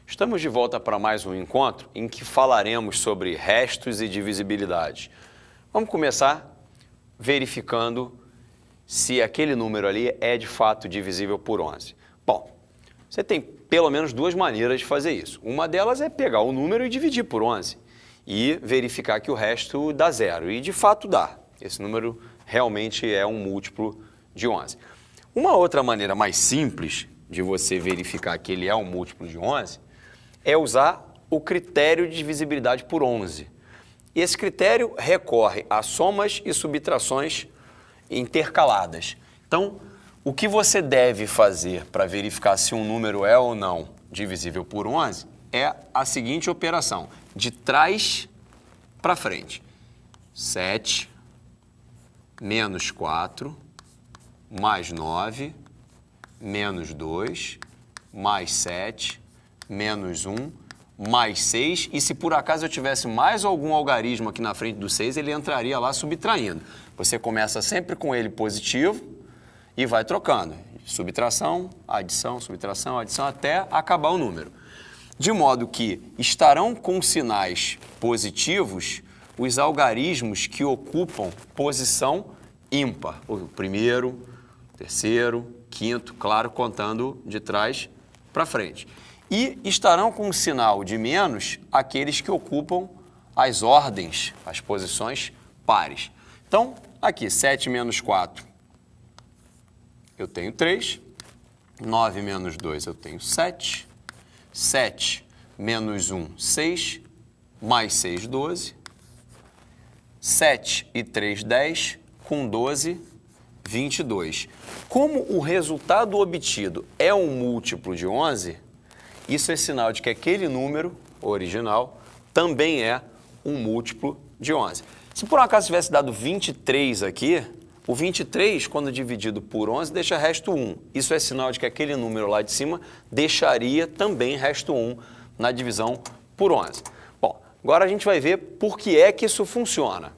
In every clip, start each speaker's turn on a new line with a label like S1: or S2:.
S1: Estamos de volta para mais um encontro em que falaremos sobre restos e divisibilidade. Vamos começar verificando se aquele número ali é de fato divisível por 11. Bom, você tem pelo menos duas maneiras de fazer isso. Uma delas é pegar o número e dividir por 11 e verificar que o resto dá zero. E de fato dá. Esse número realmente é um múltiplo de 11. Uma outra maneira mais simples de você verificar que ele é um múltiplo de 11 é usar o critério de divisibilidade por 11. E esse critério recorre a somas e subtrações intercaladas. Então, o que você deve fazer para verificar se um número é ou não divisível por 11 é a seguinte operação, de trás para frente. 7 menos 4 mais 9 menos 2 mais 7 menos 1, mais 6, e se por acaso eu tivesse mais algum algarismo aqui na frente do 6, ele entraria lá subtraindo. Você começa sempre com ele positivo e vai trocando. Subtração, adição, até acabar o número. De modo que estarão com sinais positivos os algarismos que ocupam posição ímpar. O primeiro, terceiro, quinto, claro, contando de trás para frente. E estarão com um sinal de menos aqueles que ocupam as ordens, as posições pares. Então, aqui, 7 menos 4, eu tenho 3. 9 menos 2, eu tenho 7. 7 menos 1, 6. Mais 6, 12. 7 e 3, 10. Com 12, 22. Como o resultado obtido é um múltiplo de 11, isso é sinal de que aquele número original também é um múltiplo de 11. Se por um acaso tivesse dado 23 aqui, o 23, quando dividido por 11, deixa resto 1. Isso é sinal de que aquele número lá de cima deixaria também resto 1 na divisão por 11. Bom, agora a gente vai ver por que é que isso funciona.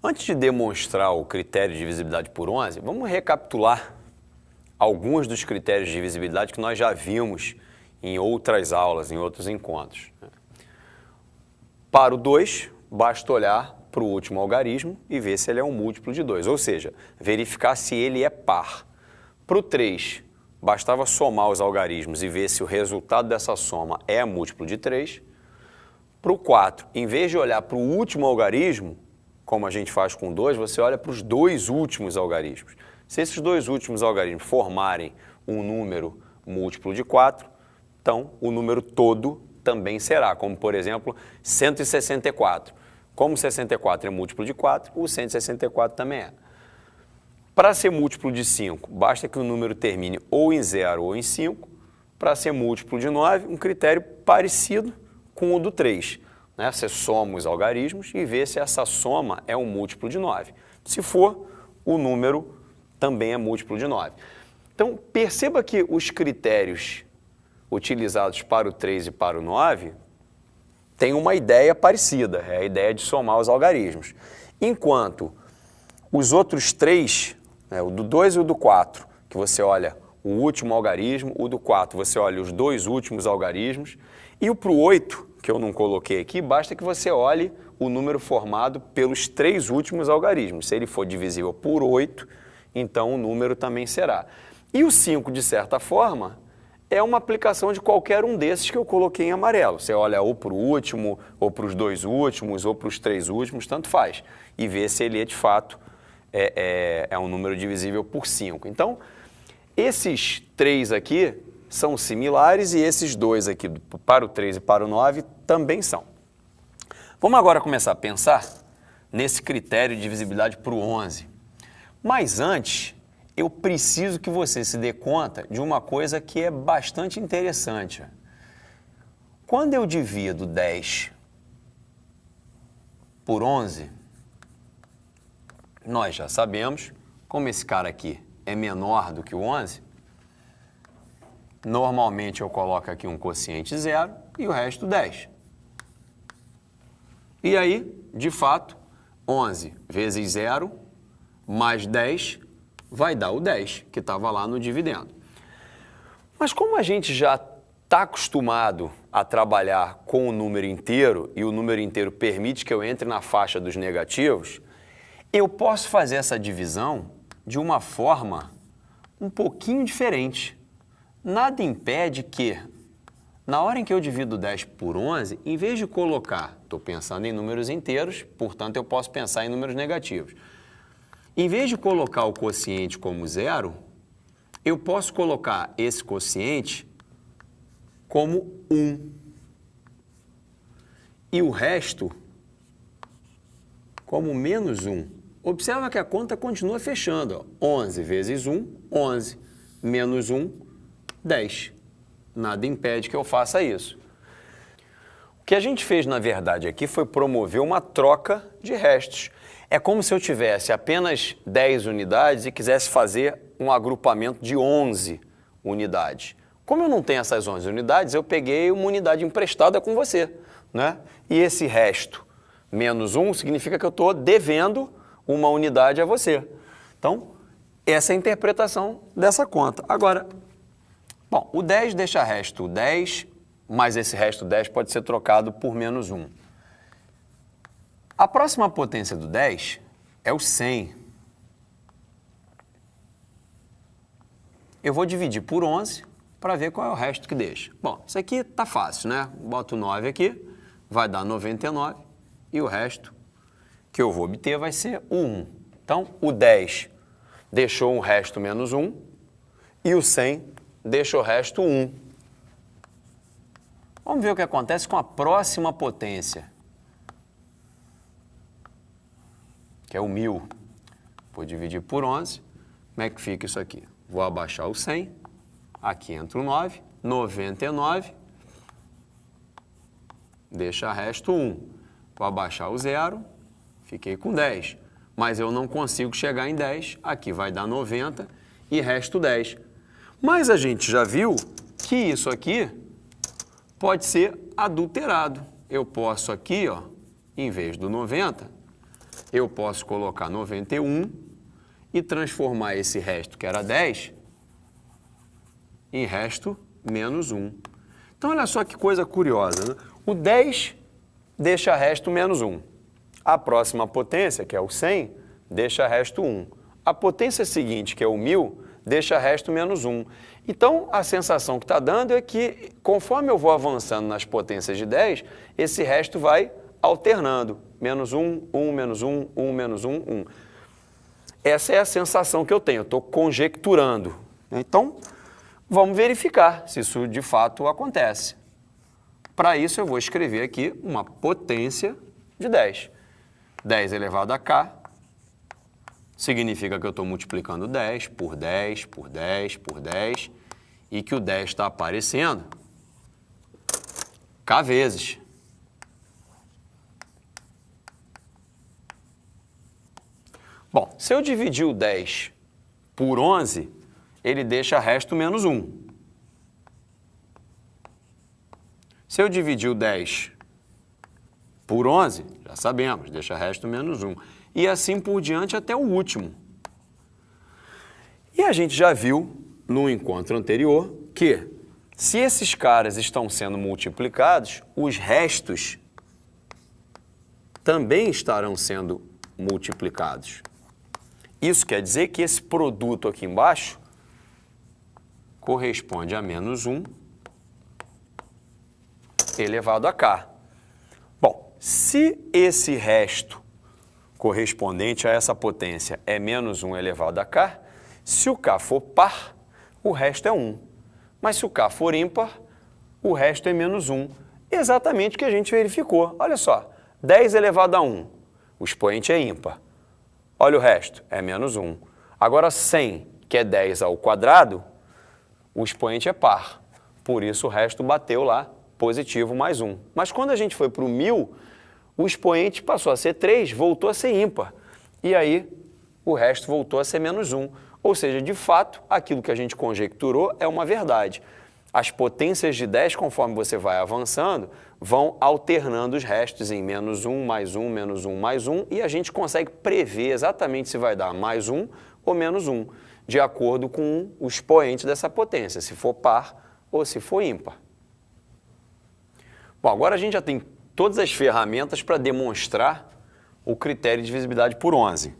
S1: Antes de demonstrar o critério de divisibilidade por 11, vamos recapitular alguns dos critérios de divisibilidade que nós já vimos em outras aulas, em outros encontros. Para o 2, basta olhar para o último algarismo e ver se ele é um múltiplo de 2, ou seja, verificar se ele é par. Para o 3, bastava somar os algarismos e ver se o resultado dessa soma é múltiplo de 3. Para o 4, em vez de olhar para o último algarismo, como a gente faz com o 2, você olha para os dois últimos algarismos. Se esses dois últimos algarismos formarem um número múltiplo de 4, então o número todo também será, como por exemplo 164. Como 64 é múltiplo de 4, o 164 também é. Para ser múltiplo de 5, basta que o número termine ou em 0 ou em 5. Para ser múltiplo de 9, um critério parecido com o do 3. Né? Você soma os algarismos e vê se essa soma é um múltiplo de 9. Se for, o número também é múltiplo de 9. Então, perceba que os critérios utilizados para o 3 e para o 9 têm uma ideia parecida, é a ideia de somar os algarismos. Enquanto os outros três, né, o do 2 e o do 4, que você olha o último algarismo, o do 4 você olha os dois últimos algarismos, e o para o 8, que eu não coloquei aqui, basta que você olhe o número formado pelos três últimos algarismos. Se ele for divisível por 8, então o número também será. E o 5, de certa forma, é uma aplicação de qualquer um desses que eu coloquei em amarelo. Você olha ou para o último, ou para os dois últimos, ou para os três últimos, tanto faz. E vê se ele é, de fato, é um número divisível por 5. Então, esses três aqui são similares e esses dois aqui, para o 3 e para o 9, também são. Vamos agora começar a pensar nesse critério de divisibilidade por 11. Mas antes, eu preciso que você se dê conta de uma coisa que é bastante interessante. Quando eu divido 10 por 11, nós já sabemos, como esse cara aqui é menor do que o 11, normalmente eu coloco aqui um quociente 0 e o resto 10. E aí, de fato, 11 vezes 0 mais 10 vai dar o 10, que estava lá no dividendo. Mas como a gente já está acostumado a trabalhar com o número inteiro e o número inteiro permite que eu entre na faixa dos negativos, eu posso fazer essa divisão de uma forma um pouquinho diferente. Nada impede que, na hora em que eu divido 10 por 11, em vez de colocar, estou pensando em números inteiros, portanto eu posso pensar em números negativos. Em vez de colocar o quociente como 0, eu posso colocar esse quociente como 1. E o resto como menos 1. Observa que a conta continua fechando. Ó. 11 vezes 1, 11. Menos 1, 10. Nada impede que eu faça isso. O que a gente fez, na verdade, aqui foi promover uma troca de restos. É como se eu tivesse apenas 10 unidades e quisesse fazer um agrupamento de 11 unidades. Como eu não tenho essas 11 unidades, eu peguei uma unidade emprestada com você, né? E esse resto, menos 1, significa que eu estou devendo uma unidade a você. Então, essa é a interpretação dessa conta. Agora, bom, o 10 deixa resto 10, mas esse resto 10 pode ser trocado por menos 1. A próxima potência do 10 é o 100. Eu vou dividir por 11 para ver qual é o resto que deixa. Bom, isso aqui tá fácil, né? Boto 9 aqui, vai dar 99 e o resto que eu vou obter vai ser o 1. Então, o 10 deixou um resto menos 1 e o 100 deixa o resto 1. Vamos ver o que acontece com a próxima potência, que é o 1000. Vou dividir por 11. Como é que fica isso aqui? Vou abaixar o 100. Aqui entra o 9. 99. Deixa resto 1. Vou abaixar o 0. Fiquei com 10. Mas eu não consigo chegar em 10. Aqui vai dar 90 e resto 10. Mas a gente já viu que isso aqui pode ser adulterado. Eu posso aqui, ó, em vez do 90, eu posso colocar 91 e transformar esse resto, que era 10, em resto menos 1. Então, olha só que coisa curiosa, né? O 10 deixa resto menos 1. A próxima potência, que é o 100, deixa resto 1. A potência seguinte, que é o 1000, deixa resto menos 1. Então, a sensação que está dando é que, conforme eu vou avançando nas potências de 10, esse resto vai alternando. Menos 1, 1, menos 1, 1, menos 1, 1. Essa é a sensação que eu tenho, eu estou conjecturando. Então, vamos verificar se isso de fato acontece. Para isso, eu vou escrever aqui uma potência de 10. 10 elevado a k significa que eu estou multiplicando 10 por 10, por 10, por 10, e que o 10 está aparecendo k vezes. Bom, se eu dividir o 10 por 11, ele deixa resto menos 1. Se eu dividir o 10 por 11, já sabemos, deixa resto menos 1. E assim por diante até o último. E a gente já viu no encontro anterior que, se esses caras estão sendo multiplicados, os restos também estarão sendo multiplicados. Isso quer dizer que esse produto aqui embaixo corresponde a menos 1 elevado a k. Bom, se esse resto correspondente a essa potência é menos 1 elevado a k, se o k for par, o resto é 1. Mas se o k for ímpar, o resto é menos 1. Exatamente o que a gente verificou. Olha só, 10 elevado a 1, o expoente é ímpar. Olha o resto, é menos 1. Agora 100, que é 10 ao quadrado, o expoente é par. Por isso o resto bateu lá, positivo mais 1. Mas quando a gente foi para o 1000, o expoente passou a ser 3, voltou a ser ímpar. E aí o resto voltou a ser menos 1. Ou seja, de fato, aquilo que a gente conjecturou é uma verdade. As potências de 10, conforme você vai avançando, vão alternando os restos em menos 1, mais 1, menos 1, mais 1, e a gente consegue prever exatamente se vai dar mais 1 ou menos 1, de acordo com o expoente dessa potência, se for par ou se for ímpar. Bom, agora a gente já tem todas as ferramentas para demonstrar o critério de divisibilidade por 11.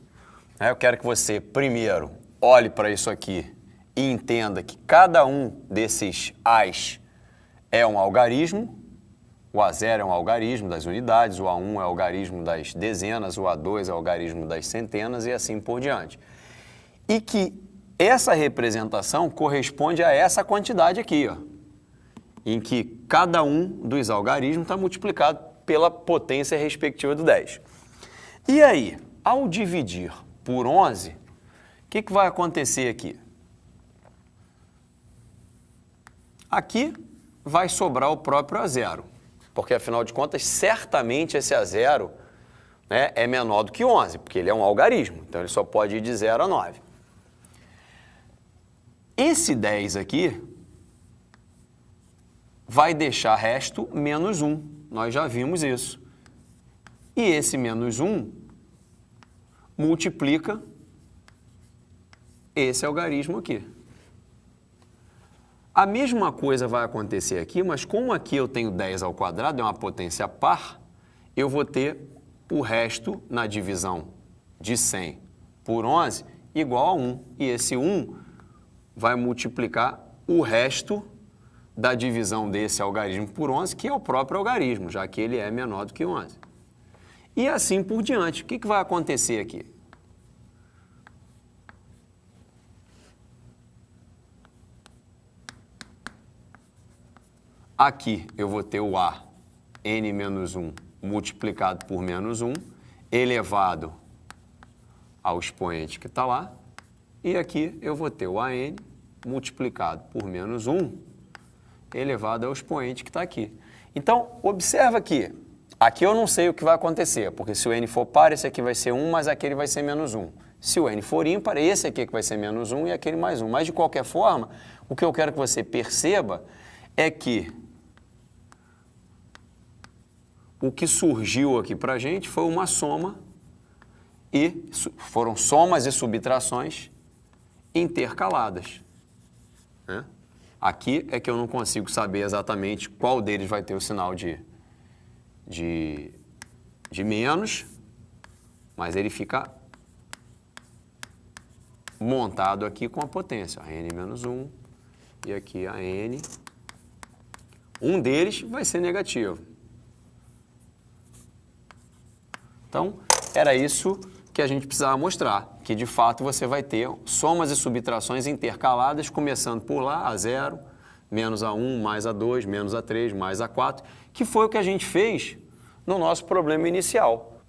S1: Eu quero que você, primeiro, olhe para isso aqui e entenda que cada um desses A's é um algarismo. O A0 é um algarismo das unidades, o A1 é o algarismo das dezenas, o A2 é o algarismo das centenas e assim por diante. E que essa representação corresponde a essa quantidade aqui, ó, em que cada um dos algarismos está multiplicado pela potência respectiva do 10. E aí, ao dividir por 11, o que vai acontecer aqui? Aqui vai sobrar o próprio A0, porque, afinal de contas, certamente esse A0, né, é menor do que 11, porque ele é um algarismo, então ele só pode ir de 0 a 9. Esse 10 aqui vai deixar resto menos 1, nós já vimos isso. E esse menos 1 multiplica esse algarismo aqui. A mesma coisa vai acontecer aqui, mas como aqui eu tenho 10 ao quadrado, é uma potência par, eu vou ter o resto na divisão de 100 por 11 igual a 1. E esse 1 vai multiplicar o resto da divisão desse algarismo por 11, que é o próprio algarismo, já que ele é menor do que 11. E assim por diante. O que vai acontecer aqui? Aqui eu vou ter o A, n menos 1, multiplicado por menos 1, elevado ao expoente que está lá. E aqui eu vou ter o AN multiplicado por menos 1, elevado ao expoente que está aqui. Então, observa aqui. Aqui eu não sei o que vai acontecer, porque se o n for par, esse aqui vai ser 1, mas aquele vai ser menos 1. Se o n for ímpar, esse aqui que vai ser menos 1 e aquele mais 1. Mas, de qualquer forma, o que eu quero que você perceba é que o que surgiu aqui para a gente foi uma soma, e foram somas e subtrações intercaladas, né? Aqui é que eu não consigo saber exatamente qual deles vai ter o sinal de menos, mas ele fica montado aqui com a potência, a n menos 1 e aqui a n. Um deles vai ser negativo. Então, era isso que a gente precisava mostrar, que de fato você vai ter somas e subtrações intercaladas, começando por lá, A0, menos A1, mais A2, menos A3, mais A4, que foi o que a gente fez no nosso problema inicial.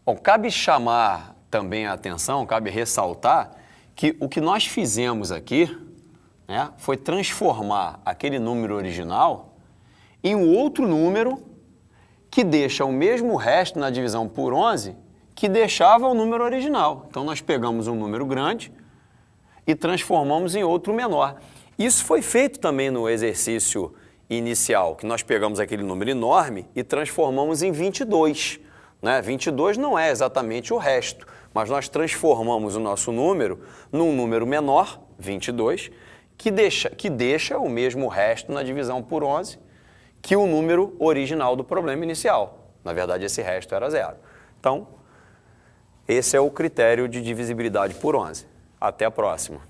S1: Bom, cabe chamar também a atenção, cabe ressaltar que o que nós fizemos aqui, né, foi transformar aquele número original em um outro número que deixa o mesmo resto na divisão por 11 que deixava o número original. Então, nós pegamos um número grande e transformamos em outro menor. Isso foi feito também no exercício inicial, que nós pegamos aquele número enorme e transformamos em 22. Né? 22 não é exatamente o resto, mas nós transformamos o nosso número num número menor, 22, que deixa o mesmo resto na divisão por 11 que o número original do problema inicial. Na verdade, esse resto era 0. Então, esse é o critério de divisibilidade por 11. Até a próxima.